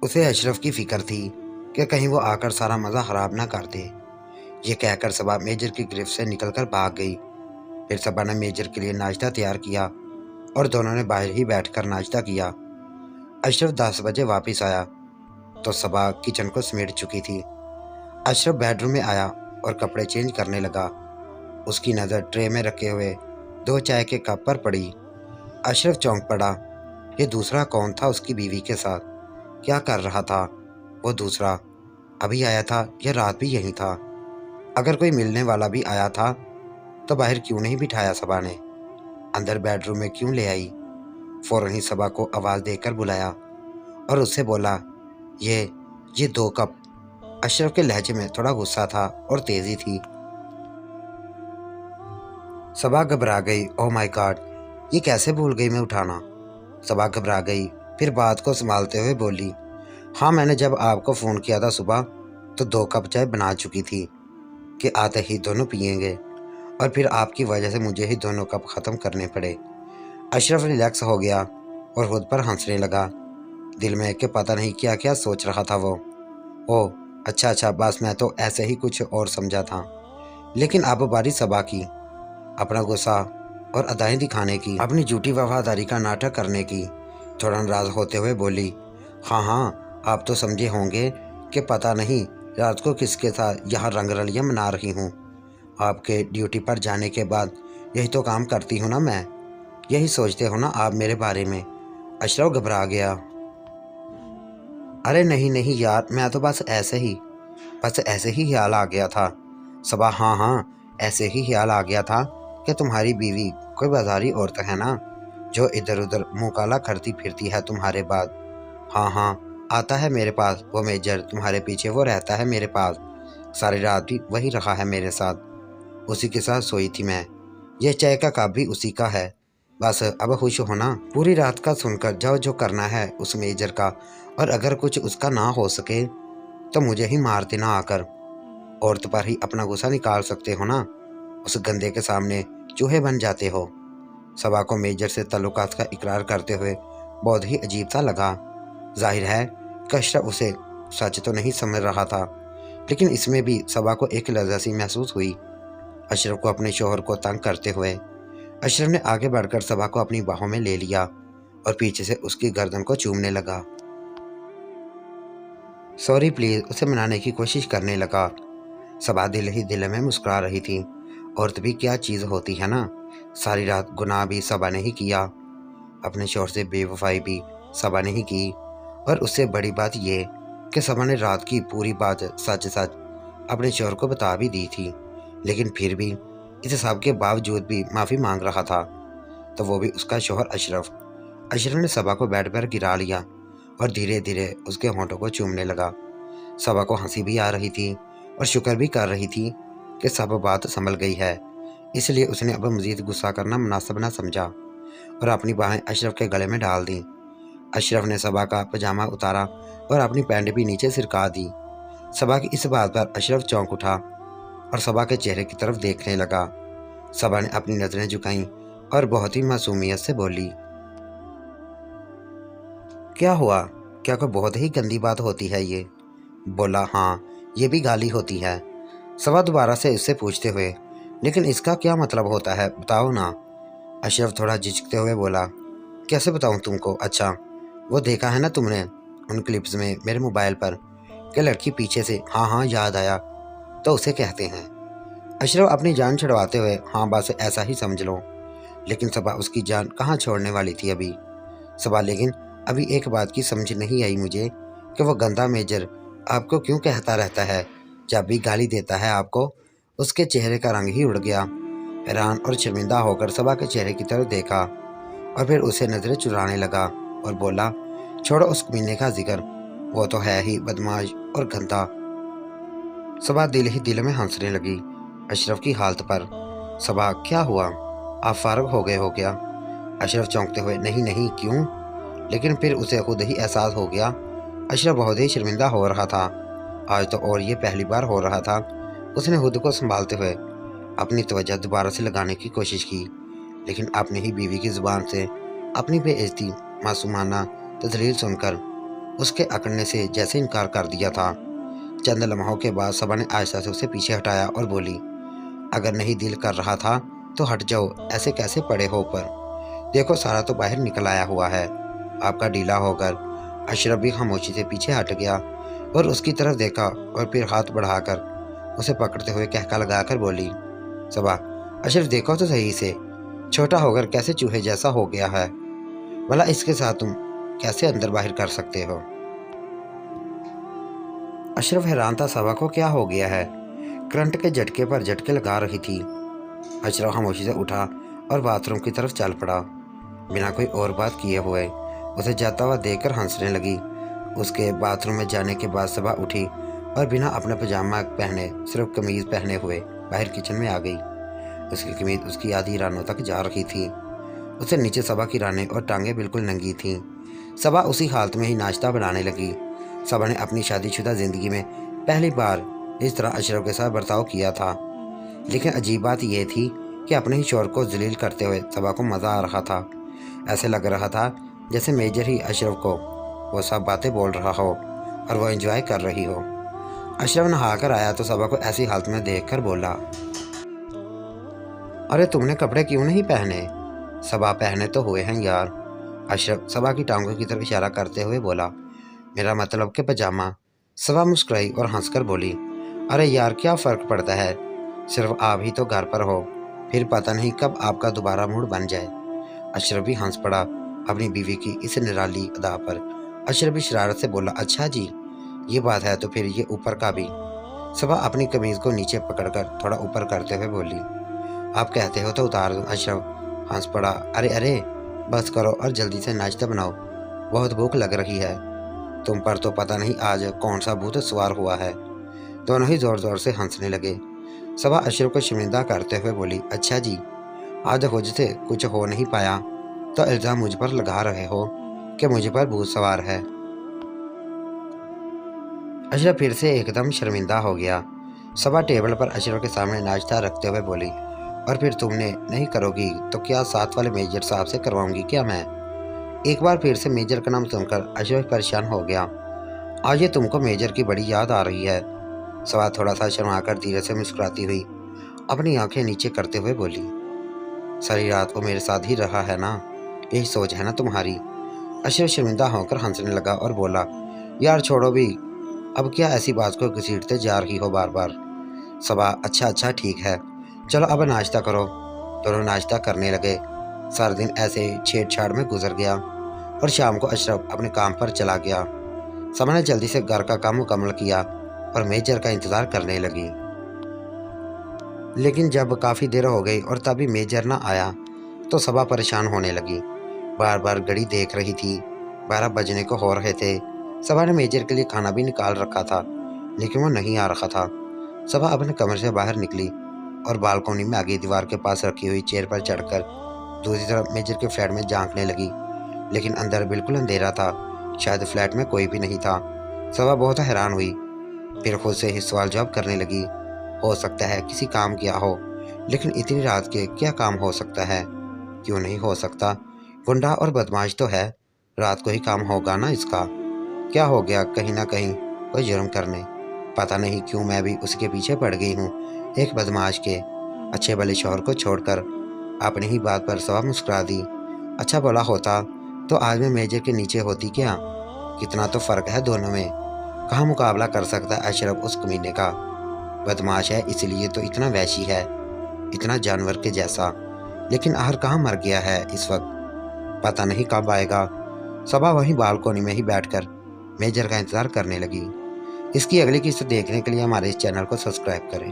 اسے اشرف کی فکر تھی کہ کہیں وہ آ کر سارا مزہ خراب نہ کر دے۔ یہ کہہ کر صبا میجر کی گرفت سے نکل کر بھاگ گئی۔ پھر صبا نے میجر کے لیے ناشتہ تیار کیا اور دونوں نے باہر ہی بیٹھ کر ناشتہ کیا۔ اشرف 10 بجے واپس آیا تو صبا کچن کو سمیٹ چکی تھی۔ اشرف بیڈ روم میں آیا اور کپڑے چینج کرنے لگا۔ اس کی نظر ٹرے میں رکھے ہوئے 2 چائے کے کپ پر پڑی۔ اشرف چونک پڑا۔ یہ دوسرا کون تھا اس کی بیوی کے ساتھ؟ کیا کر رہا تھا وہ دوسرا؟ ابھی آیا تھا یا رات بھی یہیں تھا؟ اگر کوئی ملنے والا بھی آیا تھا تو باہر کیوں نہیں بٹھایا صبا نے؟ اندر بیڈ روم میں کیوں لے آئی؟ فوراً ہی صبا کو آواز دے کر بلایا اور اس سے بولا یہ 2 کپ۔ اشرف کے لہجے میں تھوڑا غصہ تھا اور تیزی تھی۔ صبا گھبرا گئی۔ او مائی گاڈ، یہ کیسے بھول گئی میں اٹھانا؟ صبا گھبرا گئی، پھر بات کو سنبھالتے ہوئے بولی، ہاں میں نے جب آپ کو فون کیا تھا صبح تو 2 کپ چائے بنا چکی تھی کہ آتے ہی دونوں پئیں گے، اور پھر آپ کی وجہ سے مجھے ہی 2 کپ ختم کرنے پڑے۔ اشرف ریلیکس ہو گیا اور خود پر ہنسنے لگا۔ دل میں کہ پتہ نہیں کیا کیا سوچ رہا تھا وہ۔ او اچھا بس میں تو ایسے ہی کچھ اور سمجھا تھا۔ لیکن اب باری صبا کی، اپنا غصہ اور ادائیں دکھانے کی، اپنی جھوٹی وفاداری کا ناٹک کرنے کی۔ تھوڑا ناراض ہوتے ہوئے بولی، ہاں آپ تو سمجھے ہوں گے کہ پتہ نہیں رات کو کس کے ساتھ یہاں رنگ رلیاں منا رہی ہوں۔ آپ کے ڈیوٹی پر جانے کے بعد یہی تو کام کرتی ہوں نا میں، یہی سوچتے ہو نا آپ میرے بارے میں۔ اشرف گھبرا گیا۔ ارے نہیں یار، میں تو بس ایسے ہی خیال آ گیا تھا۔ صبا ہاں ایسے ہی خیال آ گیا تھا کہ تمہاری بیوی کوئی بازاری عورت ہے نا، جو ادھر ادھر منہ کالا کرتی پھرتی ہے تمہارے بعد۔ ہاں آتا ہے میرے پاس وہ میجر، تمہارے پیچھے وہ رہتا ہے میرے پاس، ساری رات بھی وہی رہا ہے میرے ساتھ، اسی کے ساتھ سوئی تھی میں۔ یہ چائے کا کپ بھی اسی کا ہے۔ بس اب خوش ہونا، پوری رات کا سن کر جاؤ جو کرنا ہے اس میجر کا، اور اگر کچھ اس کا نہ ہو سکے تو مجھے ہی مار دینا آ کر۔ عورت پر ہی اپنا غصہ نکال سکتے ہو نا، اس گندے کے سامنے چوہے بن جاتے ہو۔ صبا کو میجر سے تعلقات کا اقرار کرتے ہوئے بہت ہی عجیب سا لگا۔ ظاہر ہے کہ اشرف اسے سچ تو نہیں سمجھ رہا تھا، لیکن اس میں بھی صبا کو ایک لذت سی محسوس ہوئی۔ اشرف کو اپنے شوہر کو تنگ کرتے ہوئے اشرف نے آگے بڑھ کر صبا کو اپنی باہوں میں لے لیا اور پیچھے سے اس کی گردن کو چومنے لگا۔ سوری پلیز، اسے منانے کی کوشش کرنے لگا۔ صبا دل ہی دل میں مسکرا رہی تھی۔ عورت بھی کیا چیز ہوتی ہے نا، ساری رات گناہ بھی صبا نے ہی کیا، اپنے شوہر سے بے وفائی بھی صبا نے ہی کی، اور اس سے بڑی بات یہ کہ صبا نے رات کی پوری بات سچ اپنے شوہر کو بتا بھی دی تھی، لیکن پھر بھی اس سب کے باوجود بھی معافی مانگ رہا تھا، تو وہ بھی اس کا شوہر اشرف۔ اشرف نے صبا کو بیڈ پر گرا لیا اور دھیرے دھیرے اس کے ہونٹوں کو چومنے لگا۔ صبا کو ہنسی بھی آ رہی تھی اور شکر بھی کر رہی تھی کہ سب بات سنبھل گئی ہے، اس لیے اس نے اب مزید غصہ کرنا مناسب نہ سمجھا اور اپنی باہیں اشرف کے گلے میں ڈال دیں۔ اشرف نے صبا کا پاجامہ اتارا اور اپنی پینٹ بھی نیچے سرکا دی۔ صبا کی اس بات پر اشرف چونک اٹھا اور صبا کے چہرے کی طرف دیکھنے لگا۔ صبا نے اپنی نظریں جھکائیں اور بہت ہی معصومیت سے بولی، کیا ہوا؟ کیا کوئی بہت ہی گندی بات ہوتی ہے یہ؟ بولا، ہاں یہ بھی گالی ہوتی ہے۔ صبا دوبارہ سے اس سے پوچھتے ہوئے، لیکن اس کا کیا مطلب ہوتا ہے بتاؤ نا؟ اشرف تھوڑا جھجکتے ہوئے بولا، کیسے بتاؤں تم کو؟ اچھا وہ دیکھا ہے نا تم نے ان کلپس میں میرے موبائل پر کہ لڑکی پیچھے سے، ہاں یاد آیا، تو اسے کہتے ہیں۔ اشرف اپنی جان چھڑواتے ہوئے، ہاں بس ایسا ہی سمجھ لو۔ لیکن صبا اس کی جان کہاں چھوڑنے والی تھی ابھی؟ صبا، لیکن ابھی ایک بات کی سمجھ نہیں آئی مجھے کہ وہ گندا میجر آپ کو کیوں کہتا رہتا ہے؟ جب بھی گالی دیتا ہے آپ کو اس کے چہرے کا رنگ ہی اڑ گیا۔ حیران اور شرمندہ ہو کر صبا کے چہرے کی طرف دیکھا اور پھر اسے نظریں چرانے لگا اور بولا، چھوڑو اس کمینے کا ذکر، وہ تو ہے ہی بدماش اور گندا۔ صبا دل ہی دل میں ہنسنے لگی اشرف کی حالت پر۔ صبا، کیا ہوا؟ آپ فارغ ہو گئے ہو کیا؟ اشرف چونکتے ہوئے، نہیں کیوں؟ لیکن پھر اسے خود ہی احساس ہو گیا اشرف بہت ہی شرمندہ ہو رہا تھا۔ آج تو اور یہ پہلی بار ہو رہا تھا۔ اس نے خود کو سنبھالتے ہوئے اپنی توجہ دوبارہ سے لگانے کی کوشش کی، لیکن اپنی ہی بیوی کی زبان سے اپنی بے عزتی معصومانہ تذلیل سن کر اس کے اکڑنے سے جیسے انکار کر دیا تھا۔ چند لمحوں کے بعد صبا نے آہستہ سے اسے پیچھے ہٹایا اور بولی، اگر نہیں دل کر رہا تھا تو ہٹ جاؤ، ایسے کیسے پڑے ہو اوپر؟ دیکھو سارا تو باہر نکل آیا ہوا ہے۔ آپ کا ڈھیلا ہو کر اشرف بھی خاموشی سے پیچھے ہٹ گیا اور اس کی طرف دیکھا اور پھر ہاتھ بڑھا کر اسے پکڑتے ہوئے کہکا لگا کر بولی، صبا اشرف دیکھو تو صحیح سے، چھوٹا ہو کر کیسے چوہے جیسا ہو گیا ہے، بھلا اس کے ساتھ تم کیسے اندر باہر کر سکتے ہو؟ اشرف حیران تھا صبا کو کیا ہو گیا ہے، کرنٹ کے جھٹکے پر جھٹکے لگا رہی تھی۔ اشرف خاموشی سے اٹھا اور باتھ روم کی طرف چل پڑا، بنا کوئی اور بات کیے ہوئے۔ اسے جاتا ہوا دیکھ کر ہنسنے لگی۔ اس کے باتھ روم میں جانے کے بعد صبا اٹھی اور بنا اپنا پاجامہ پہنے صرف قمیض پہنے ہوئے باہر کچن میں آ گئی۔ اس کی قمیض اس کی آدھی رانوں تک جا رہی تھی۔ اسے نیچے صبا کی رانیں اور ٹانگیں بالکل ننگی تھیں۔ صبا اسی حالت میں ہی ناشتہ بنانے لگی۔ صبا نے اپنی شادی شدہ زندگی میں پہلی بار اس طرح اشرف کے ساتھ برتاؤ کیا تھا، لیکن عجیب بات یہ تھی کہ اپنے ہی شوہر کو ذلیل کرتے ہوئے صبا کو مزہ آ رہا تھا۔ ایسے لگ رہا تھا جیسے میجر ہی اشرف کو وہ سب باتیں بول رہا ہو اور وہ انجوائے کر رہی ہو۔ اشرف نہا کر آیا تو صبا کو ایسی حالت میں دیکھ کر بولا، ارے تم نے کپڑے کیوں نہیں پہنے؟ صبا پہنے تو ہوئے ہیں یار۔ اشرف صبا کی ٹانگوں کی طرف اشارہ کرتے ہوئے بولا، میرا مطلب کہ پاجامہ۔ صبا مسکرائی اور ہنس کر بولی، ارے یار کیا فرق پڑتا ہے، صرف آپ ہی تو گھر پر ہو، پھر پتہ نہیں کب آپ کا دوبارہ موڈ بن جائے۔ اشرف بھی ہنس پڑا اپنی بیوی کی اس نرالی ادا پر۔ اشرف بھی شرارت سے بولا، اچھا جی یہ بات ہے تو پھر یہ اوپر کا بھی۔ صبا اپنی قمیض کو نیچے پکڑ کر تھوڑا اوپر کرتے ہوئے بولی، آپ کہتے ہو تو اتار دوں۔ اشرف ہنس پڑا، ارے بس کرو اور جلدی سے ناشتہ بناؤ، بہت بھوک لگ رہی ہے، تم پر تو پتہ نہیں آج کون سا بھوت سوار ہوا ہے۔ دونوں ہی زور زور سے ہنسنے لگے۔ صبا اشرف کو شرمندہ کرتے ہوئے بولی، اچھا جی آج مجھ سے کچھ ہو نہیں پایا تو الزام مجھ پر لگا رہے ہو کہ مجھ پر بھوت سوار ہے۔ اشرف پھر سے ایک دم شرمندہ ہو گیا۔ صبا ٹیبل پر اشرف کے سامنے ناشتہ رکھتے ہوئے بولی، اور پھر تم نے نہیں کرو گی تو کیا ساتھ والے میجر صاحب سے کرواؤں گی کیا میں؟ ایک بار پھر سے میجر کا نام سن کر اشرف پریشان ہو گیا۔ آج یہ تم کو میجر کی بڑی یاد آ رہی ہے۔ صبا تھوڑا سا شرما کر دھیرے سے مسکراتی ہوئی اپنی آنکھیں نیچے کرتے ہوئے بولی، ساری رات وہ میرے ساتھ ہی رہا ہے نا، یہی سوچ ہے نا تمہاری؟ اشرف شرمندہ ہو کر ہنسنے لگا اور بولا، یار چھوڑو بھی، اب کیا ایسی بات کو گھسیٹتے جا رہی ہو بار بار؟ صبا اچھا ٹھیک ہے، چلو اب ناشتہ کرو۔ دونوں ناشتہ کرنے لگے۔ سارا دن ایسے ہی چھیڑ چھاڑ میں گزر گیا اور شام کو اشرف اپنے کام پر چلا گیا۔ صبا نے جلدی سے گھر کا کام مکمل کیا اور میجر کا انتظار کرنے لگی۔ لیکن جب کافی دیر ہو گئی اور تبھی میجر نہ آیا تو صبا پریشان ہونے لگی، بار بار گھڑی دیکھ رہی تھی، 12 بجنے کو ہو رہے تھے۔ صبا نے میجر کے لیے کھانا بھی نکال رکھا تھا لیکن وہ نہیں آ رہا تھا۔ صبا اپنے کمرے سے باہر نکلی اور بالکونی میں آگے دیوار کے پاس رکھی ہوئی چیئر پر چڑھ کر دوسری طرف میجر کے فلیٹ میں جھانکنے لگی، لیکن اندر بالکل اندھیرا تھا، شاید فلیٹ میں کوئی بھی نہیں تھا۔ صبا بہت حیران ہوئی، پھر خود سے ہی سوال جواب کرنے لگی، ہو سکتا ہے کسی کام کیا ہو، لیکن اتنی رات کے کیا کام ہو سکتا ہے؟ کیوں نہیں ہو سکتا، گنڈا اور بدماش تو ہے، رات کو ہی کام ہوگا نا اس کا۔ کیا ہو گیا، کہیں نہ کہیں کوئی جرم کرنے، پتہ نہیں کیوں میں بھی اس کے پیچھے پڑ گئی ہوں، ایک بدماش کے اچھے بھلے شوہر کو چھوڑ کر۔ اپنی ہی بات پر صبا مسکرا دی، اچھا بولا ہوتا تو آج میں میجر کے نیچے ہوتی کیا؟ کتنا تو فرق ہے دونوں میں، کہاں مقابلہ کر سکتا ہے اشرف اس کمینے کا؟ بدماش ہے اس لیے تو اتنا وحشی ہے، اتنا جانور کے جیسا، لیکن آخر کہاں مر گیا ہے اس وقت، پتہ نہیں کب آئے گا۔ صبا وہیں بالکونی میں ہی بیٹھ کر میجر کا انتظار کرنے لگی۔ اس کی اگلی قسط دیکھنے کے لیے ہمارے اس چینل کو سبسکرائب کریں۔